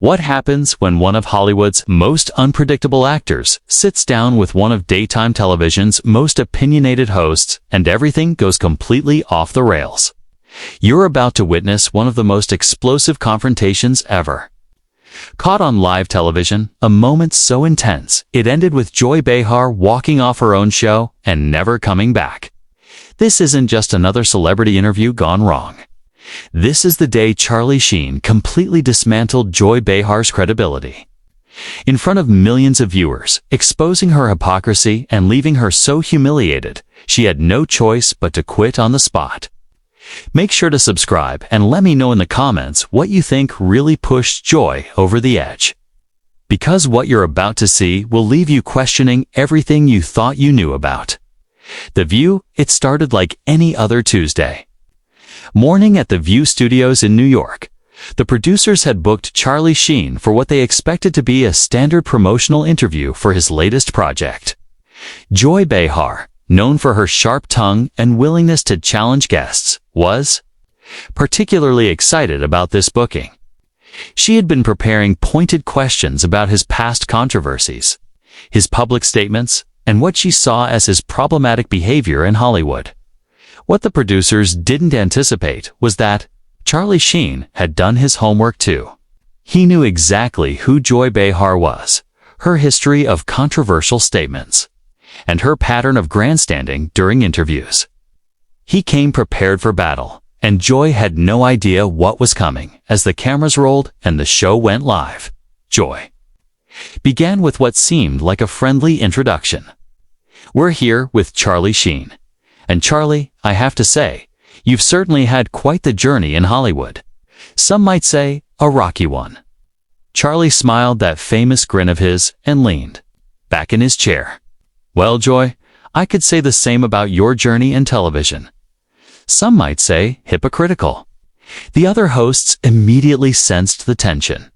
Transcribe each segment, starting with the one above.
What happens when one of Hollywood's most unpredictable actors sits down with one of daytime television's most opinionated hosts and everything goes completely off the rails? You're about to witness one of the most explosive confrontations ever. Caught on live television, a moment so intense, it ended with Joy Behar walking off her own show and never coming back. This isn't just another celebrity interview gone wrong. This is the day Charlie Sheen completely dismantled Joy Behar's credibility. In front of millions of viewers, exposing her hypocrisy and leaving her so humiliated, she had no choice but to quit on the spot. Make sure to subscribe and let me know in the comments what you think really pushed Joy over the edge. Because what you're about to see will leave you questioning everything you thought you knew about. The View, it started like any other Tuesday. Morning at the View Studios in New York, the producers had booked Charlie Sheen for what they expected to be a standard promotional interview for his latest project. Joy Behar, known for her sharp tongue and willingness to challenge guests, was particularly excited about this booking. She had been preparing pointed questions about his past controversies, his public statements, and what she saw as his problematic behavior in Hollywood. What the producers didn't anticipate was that Charlie Sheen had done his homework too. He knew exactly who Joy Behar was, her history of controversial statements, and her pattern of grandstanding during interviews. He came prepared for battle, and Joy had no idea what was coming as the cameras rolled and the show went live. Joy began with what seemed like a friendly introduction. "We're here with Charlie Sheen. And Charlie, I have to say, you've certainly had quite the journey in Hollywood. Some might say a rocky one." Charlie smiled that famous grin of his and leaned back in his chair. "Well, Joy, I could say the same about your journey in television. Some might say hypocritical." The other hosts immediately sensed the tension.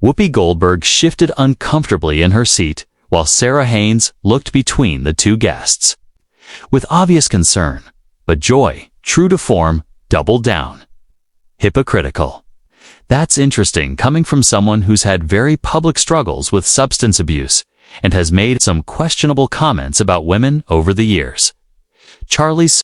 Whoopi Goldberg shifted uncomfortably in her seat, while Sarah Haynes looked between the two guests with obvious concern, but Joy, true to form, doubled down. Hypocritical. That's interesting coming from someone who's had very public struggles with substance abuse and has made some questionable comments about women over the years. Charlie's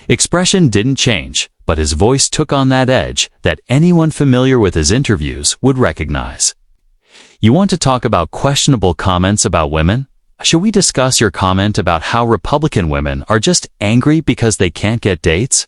expression didn't change, but his voice took on that edge that anyone familiar with his interviews would recognize. "You want to talk about questionable comments about women? Should we discuss your comment about how Republican women are just angry because they can't get dates?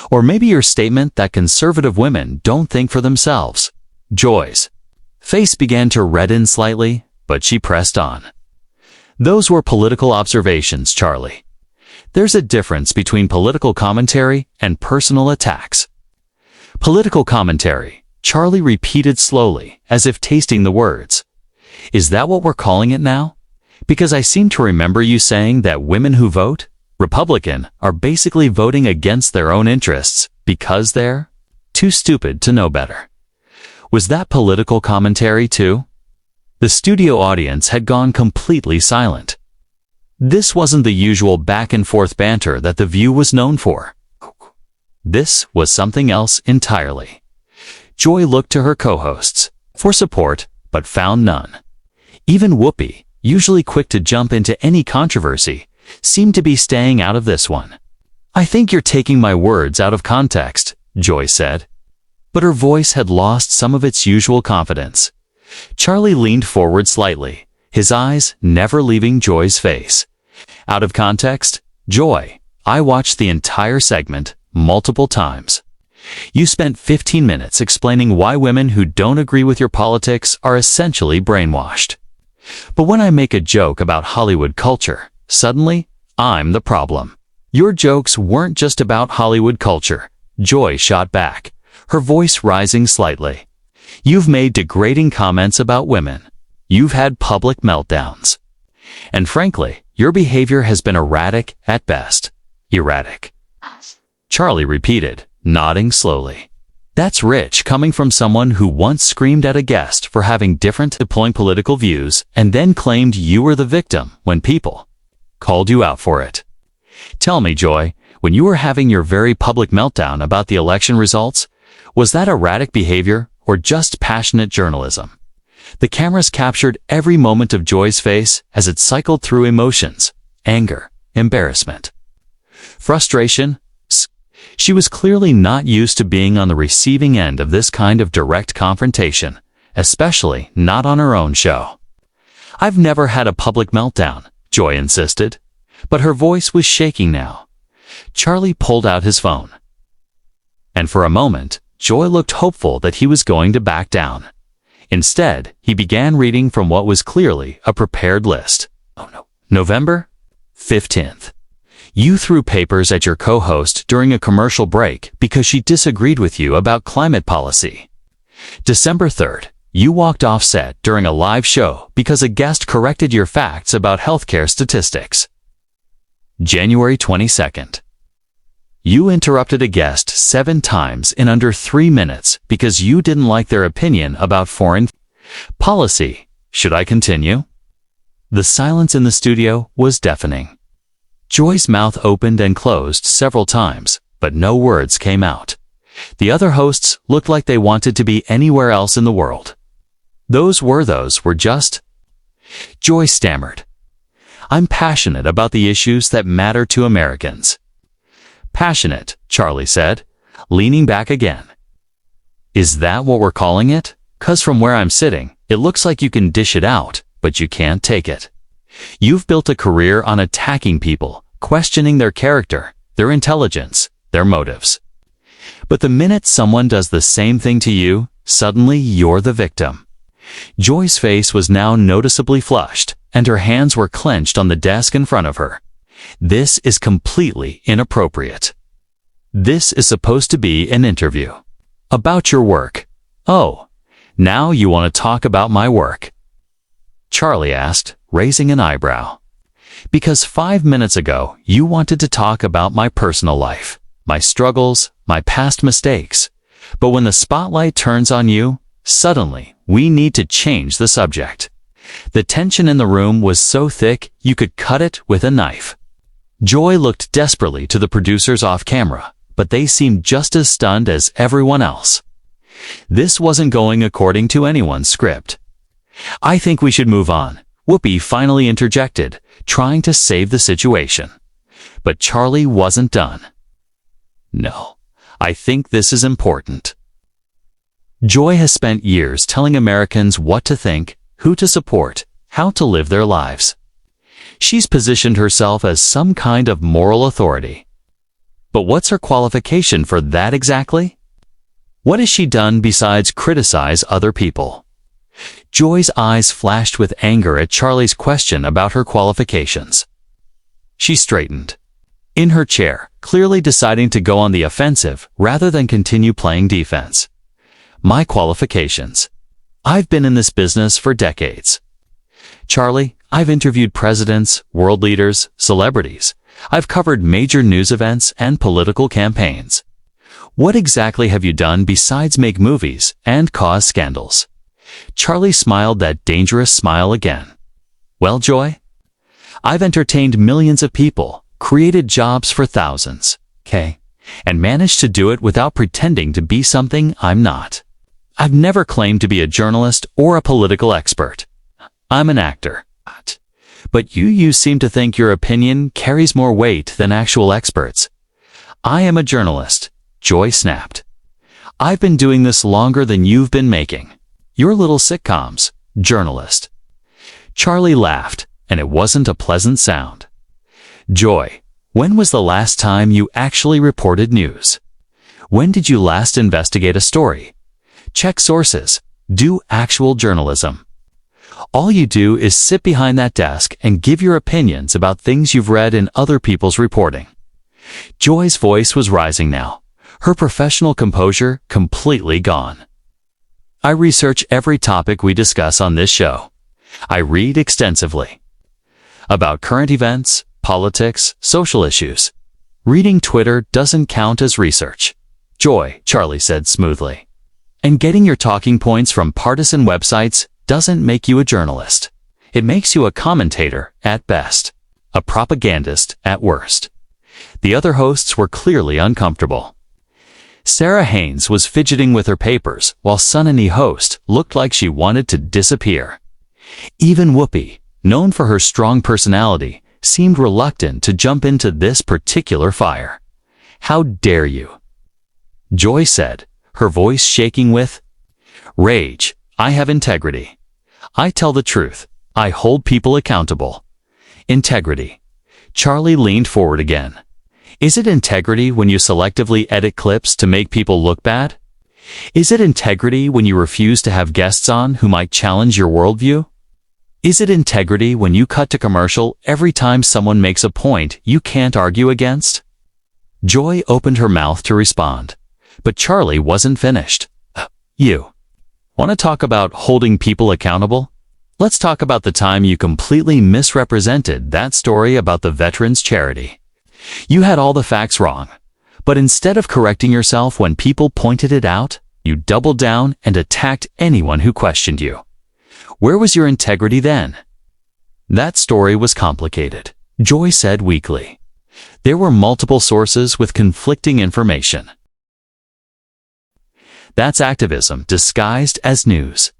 Or maybe your statement that conservative women don't think for themselves?" Joy's face began to redden slightly, but she pressed on. "Those were political observations, Charlie. There's a difference between political commentary and personal attacks." "Political commentary," Charlie repeated slowly, as if tasting the words. "Is that what we're calling it now? Because I seem to remember you saying that women who vote Republican are basically voting against their own interests because they're too stupid to know better." Was that political commentary too? The studio audience had gone completely silent. This wasn't the usual back-and-forth banter that The View was known for. This was something else entirely. Joy looked to her co-hosts for support, but found none. Even Whoopi, usually quick to jump into any controversy, seemed to be staying out of this one. "I think you're taking my words out of context," Joy said. But her voice had lost some of its usual confidence. Charlie leaned forward slightly, his eyes never leaving Joy's face. "Out of context? Joy, I watched the entire segment multiple times. You spent 15 minutes explaining why women who don't agree with your politics are essentially brainwashed. But when I make a joke about Hollywood culture, suddenly, I'm the problem." "Your jokes weren't just about Hollywood culture," Joy shot back, her voice rising slightly. "You've made degrading comments about women. You've had public meltdowns. And frankly, your behavior has been erratic at best." "Erratic," Charlie repeated, nodding slowly. "That's rich coming from someone who once screamed at a guest for having different deploying political views and then claimed you were the victim when people called you out for it. Tell me, Joy, when you were having your very public meltdown about the election results, was that erratic behavior or just passionate journalism. The cameras captured every moment of Joy's face as it cycled through emotions: anger, embarrassment, frustration. She was clearly not used to being on the receiving end of this kind of direct confrontation, especially not on her own show. "I've never had a public meltdown," Joy insisted, but her voice was shaking now. Charlie pulled out his phone. And for a moment, Joy looked hopeful that he was going to back down. Instead, he began reading from what was clearly a prepared list. "Oh no. November 15th. You threw papers at your co-host during a commercial break because she disagreed with you about climate policy. December 3rd. You walked off set during a live show because a guest corrected your facts about healthcare statistics. January 22nd. You interrupted a guest 7 times in under 3 minutes because you didn't like their opinion about foreign policy. Should I continue?" The silence in the studio was deafening. Joy's mouth opened and closed several times, but no words came out. The other hosts looked like they wanted to be anywhere else in the world. Those were just... Joy stammered. "I'm passionate about the issues that matter to Americans." "Passionate," Charlie said, leaning back again. "Is that what we're calling it? 'Cause from where I'm sitting, it looks like you can dish it out, but you can't take it. You've built a career on attacking people, questioning their character, their intelligence, their motives. But the minute someone does the same thing to you, suddenly you're the victim." Joy's face was now noticeably flushed, and her hands were clenched on the desk in front of her. "This is completely inappropriate. This is supposed to be an interview. About your work. Oh, now you want to talk about my work?" Charlie asked, raising an eyebrow. "Because 5 minutes ago, you wanted to talk about my personal life, my struggles, my past mistakes. But when the spotlight turns on you, suddenly, we need to change the subject." The tension in the room was so thick you could cut it with a knife. Joy looked desperately to the producers off camera, but they seemed just as stunned as everyone else. This wasn't going according to anyone's script. "I think we should move on," Whoopi finally interjected, trying to save the situation. But Charlie wasn't done. "No, I think this is important. Joy has spent years telling Americans what to think, who to support, how to live their lives. She's positioned herself as some kind of moral authority. But what's her qualification for that exactly? What has she done besides criticize other people?" Joy's eyes flashed with anger at Charlie's question about her qualifications. She straightened in her chair, clearly deciding to go on the offensive rather than continue playing defense. "My qualifications. I've been in this business for decades. Charlie, I've interviewed presidents, world leaders, celebrities. I've covered major news events and political campaigns. What exactly have you done besides make movies and cause scandals?" Charlie smiled that dangerous smile again. "Well, Joy, I've entertained millions of people, created jobs for thousands, and managed to do it without pretending to be something I'm not. I've never claimed to be a journalist or a political expert. I'm an actor. But you seem to think your opinion carries more weight than actual experts." "I am a journalist," Joy snapped. "I've been doing this longer than you've been making your little sitcoms, journalist." Charlie laughed, and it wasn't a pleasant sound. "Joy, when was the last time you actually reported news? When did you last investigate a story? Check sources, do actual journalism. All you do is sit behind that desk and give your opinions about things you've read in other people's reporting." Joy's voice was rising now, her professional composure completely gone. "I research every topic we discuss on this show. I read extensively. About current events, politics, social issues. Reading Twitter doesn't count as research." "Joy," Charlie said smoothly. "And getting your talking points from partisan websites doesn't make you a journalist. It makes you a commentator at best, a propagandist at worst." The other hosts were clearly uncomfortable. Sarah Haynes was fidgeting with her papers, while Sunny Host looked like she wanted to disappear. Even Whoopi, known for her strong personality, seemed reluctant to jump into this particular fire. "How dare you?" Joy said, her voice shaking with rage. "I have integrity. I tell the truth. I hold people accountable." Integrity. Charlie leaned forward again. Is it integrity when you selectively edit clips to make people look bad? Is it integrity when you refuse to have guests on who might challenge your worldview? Is it integrity when you cut to commercial every time someone makes a point you can't argue against? Joy opened her mouth to respond, but Charlie wasn't finished. You want to talk about holding people accountable? Let's talk about the time you completely misrepresented that story about the Veterans Charity. You had all the facts wrong, but instead of correcting yourself when people pointed it out, you doubled down and attacked anyone who questioned you. Where was your integrity then? That story was complicated, Joy said weakly. There were multiple sources with conflicting information. That's activism disguised as news.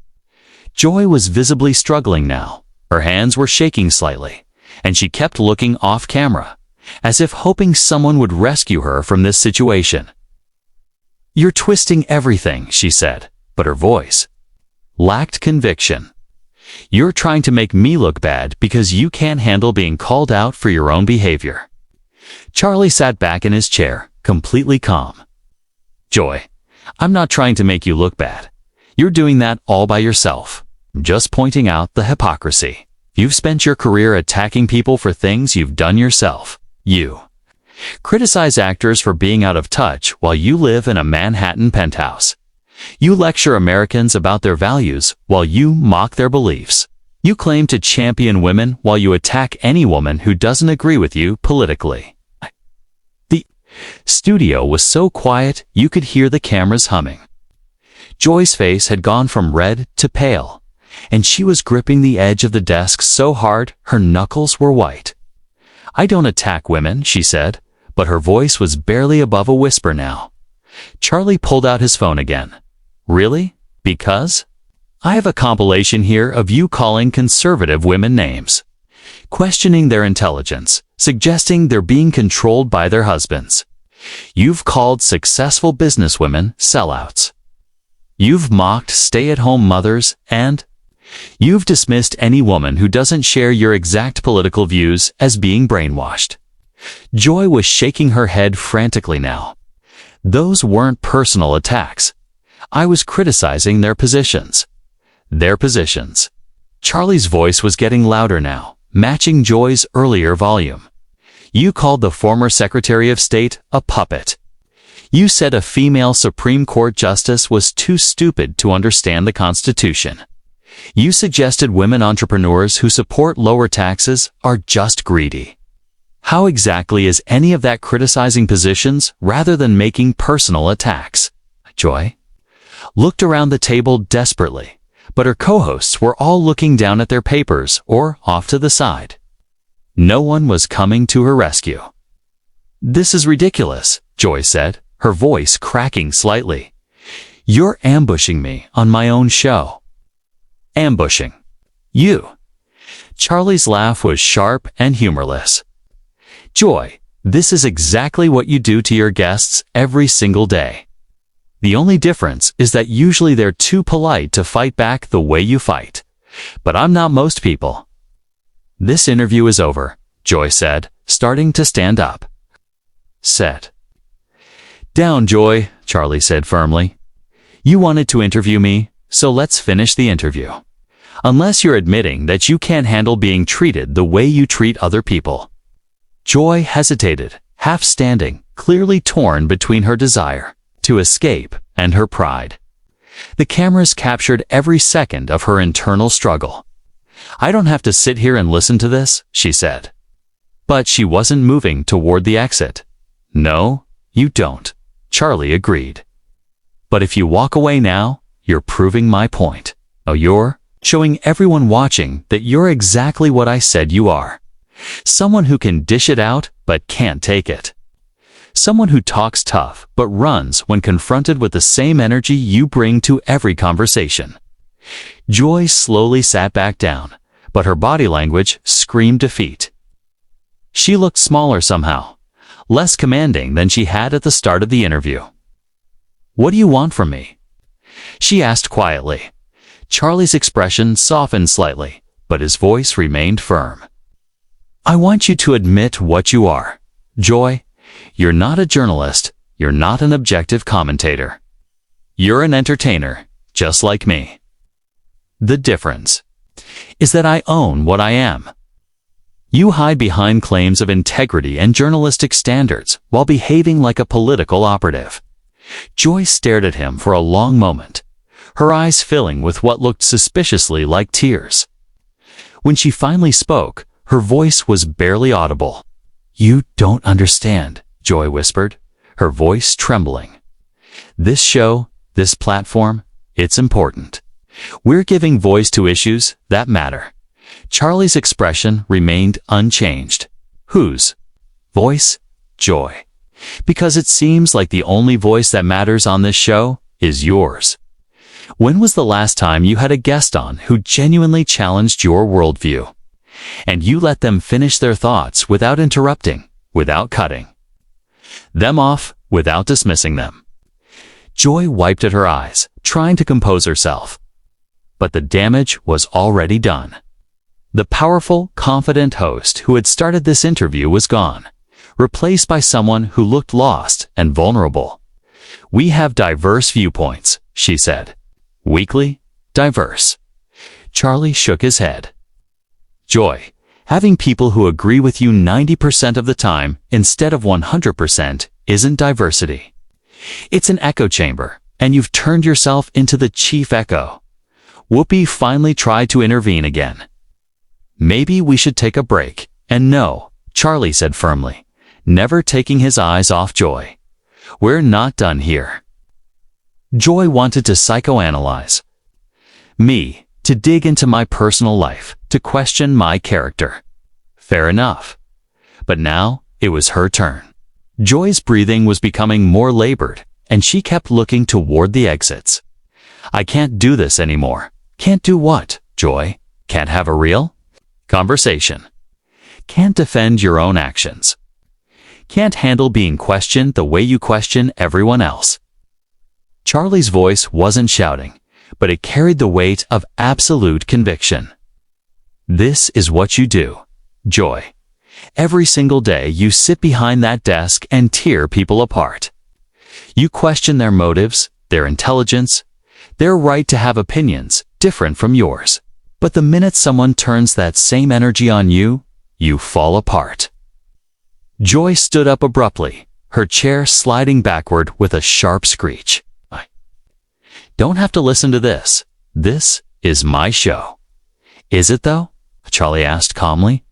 Joy was visibly struggling now. Her hands were shaking slightly, and she kept looking off camera, as if hoping someone would rescue her from this situation. "You're twisting everything," she said, but her voice lacked conviction. "You're trying to make me look bad because you can't handle being called out for your own behavior." Charlie sat back in his chair, completely calm. "Joy, I'm not trying to make you look bad. You're doing that all by yourself. I'm just pointing out the hypocrisy. You've spent your career attacking people for things you've done yourself. You criticize actors for being out of touch while you live in a Manhattan penthouse. You lecture Americans about their values while you mock their beliefs. You claim to champion women while you attack any woman who doesn't agree with you politically." The studio was so quiet you could hear the cameras humming. Joy's face had gone from red to pale, and she was gripping the edge of the desk so hard her knuckles were white. "I don't attack women," she said, but her voice was barely above a whisper now. Charlie pulled out his phone again. "Really? Because? I have a compilation here of you calling conservative women names, questioning their intelligence, suggesting they're being controlled by their husbands. You've called successful businesswomen sellouts. You've mocked stay-at-home mothers, and you've dismissed any woman who doesn't share your exact political views as being brainwashed." Joy was shaking her head frantically now. "Those weren't personal attacks. I was criticizing their positions." Their positions. Charlie's voice was getting louder now, matching Joy's earlier volume. "You called the former Secretary of State a puppet. You said a female Supreme Court justice was too stupid to understand the Constitution. You suggested women entrepreneurs who support lower taxes are just greedy. How exactly is any of that criticizing positions rather than making personal attacks?" Joy looked around the table desperately, but her co-hosts were all looking down at their papers or off to the side. No one was coming to her rescue. "This is ridiculous," Joy said, her voice cracking slightly. "You're ambushing me on my own show." "Ambushing? You?" Charlie's laugh was sharp and humorless. "Joy, this is exactly what you do to your guests every single day. The only difference is that usually they're too polite to fight back the way you fight. But I'm not most people." "This interview is over," Joy said, starting to stand up. "Sit down, Joy," Charlie said firmly. "You wanted to interview me, so let's finish the interview. Unless you're admitting that you can't handle being treated the way you treat other people." Joy hesitated, half standing, clearly torn between her desire to escape and her pride. The cameras captured every second of her internal struggle. "I don't have to sit here and listen to this," she said. But she wasn't moving toward the exit. "No, you don't," Charlie agreed. "But if you walk away now, you're proving my point. Oh, you're showing everyone watching that you're exactly what I said you are. Someone who can dish it out but can't take it. Someone who talks tough but runs when confronted with the same energy you bring to every conversation. Joy slowly sat back down, but her body language screamed defeat. She looked smaller somehow, less commanding than she had at the start of the interview. "What do you want from me?" she asked quietly. Charlie's expression softened slightly, but his voice remained firm. "I want you to admit what you are. Joy, you're not a journalist, you're not an objective commentator. You're an entertainer, just like me. The difference is that I own what I am. You hide behind claims of integrity and journalistic standards while behaving like a political operative." Joy stared at him for a long moment, her eyes filling with what looked suspiciously like tears. When she finally spoke, her voice was barely audible. "You don't understand," Joy whispered, her voice trembling. "This show, this platform, it's important. We're giving voice to issues that matter." Charlie's expression remained unchanged. "Whose voice?" "Joy. Because it seems like the only voice that matters on this show is yours. When was the last time you had a guest on who genuinely challenged your worldview? And you let them finish their thoughts without interrupting, without cutting them off, without dismissing them?" Joy wiped at her eyes, trying to compose herself. But the damage was already done. The powerful, confident host who had started this interview was gone, replaced by someone who looked lost and vulnerable. "We have diverse viewpoints," she said. "Weakly diverse." Charlie shook his head. "Joy, having people who agree with you 90% of the time instead of 100% isn't diversity. It's an echo chamber, and you've turned yourself into the chief echo." Whoopi finally tried to intervene again. "Maybe we should take a break." "And no," Charlie said firmly, never taking his eyes off Joy. "We're not done here." Joy wanted to psychoanalyze me, to dig into my personal life, to question my character. Fair enough. But now it was her turn. Joy's breathing was becoming more labored, and she kept looking toward the exits. "I can't do this anymore." "Can't do what, Joy?" "Can't have a real conversation. Can't defend your own actions. Can't handle being questioned the way you question everyone else." Charlie's voice wasn't shouting, but it carried the weight of absolute conviction. "This is what you do, Joy. Every single day you sit behind that desk and tear people apart. You question their motives, their intelligence, their right to have opinions different from yours. But the minute someone turns that same energy on you, you fall apart." Joy stood up abruptly, her chair sliding backward with a sharp screech. "I don't have to listen to this. This is my show." "Is it though?" Charlie asked calmly.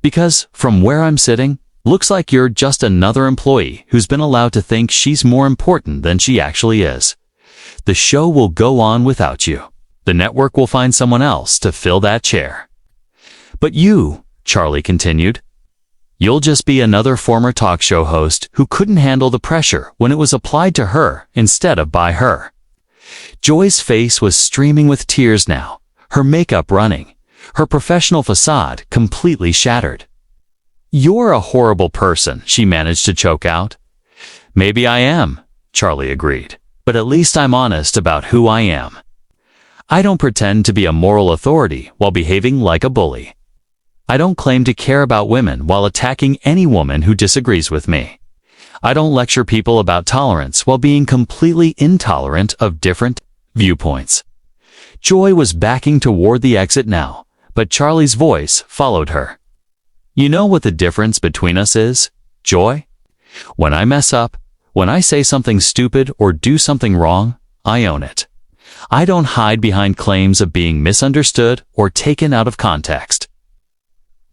"Because from where I'm sitting, looks like you're just another employee who's been allowed to think she's more important than she actually is. The show will go on without you. The network will find someone else to fill that chair." "But you," Charlie continued, "you'll just be another former talk show host who couldn't handle the pressure when it was applied to her instead of by her." Joy's face was streaming with tears now, her makeup running, her professional facade completely shattered. "You're a horrible person," she managed to choke out. "Maybe I am," Charlie agreed, "but at least I'm honest about who I am. I don't pretend to be a moral authority while behaving like a bully. I don't claim to care about women while attacking any woman who disagrees with me. I don't lecture people about tolerance while being completely intolerant of different viewpoints." Joy was backing toward the exit now, but Charlie's voice followed her. "You know what the difference between us is, Joy? When I mess up, when I say something stupid or do something wrong, I own it. I don't hide behind claims of being misunderstood or taken out of context.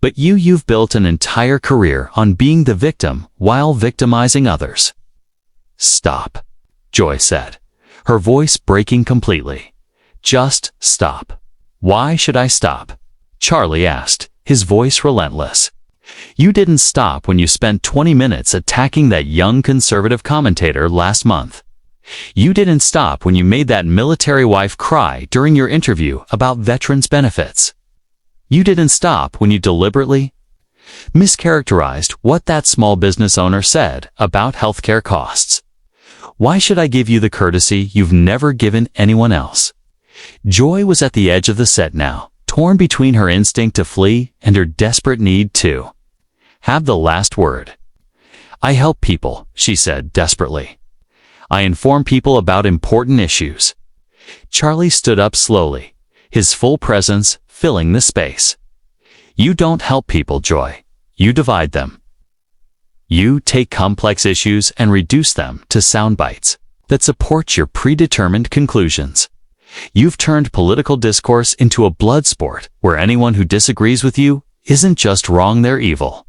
But you've built an entire career on being the victim while victimizing others." "Stop," Joy said, her voice breaking completely. "Just stop." "Why should I stop?" Charlie asked, his voice relentless. You didn't stop when you spent 20 minutes attacking that young conservative commentator last month. You didn't stop when you made that military wife cry during your interview about veterans' benefits. You didn't stop when you deliberately mischaracterized what that small business owner said about healthcare costs. Why should I give you the courtesy you've never given anyone else? Joy was at the edge of the set now, torn between her instinct to flee and her desperate need to have the last word. I help people, she said desperately. I inform people about important issues. Charlie stood up slowly, his full presence filling the space. You don't help people, Joy. You divide them. You take complex issues and reduce them to sound bites that support your predetermined conclusions. You've turned political discourse into a blood sport where anyone who disagrees with you isn't just wrong, they're evil.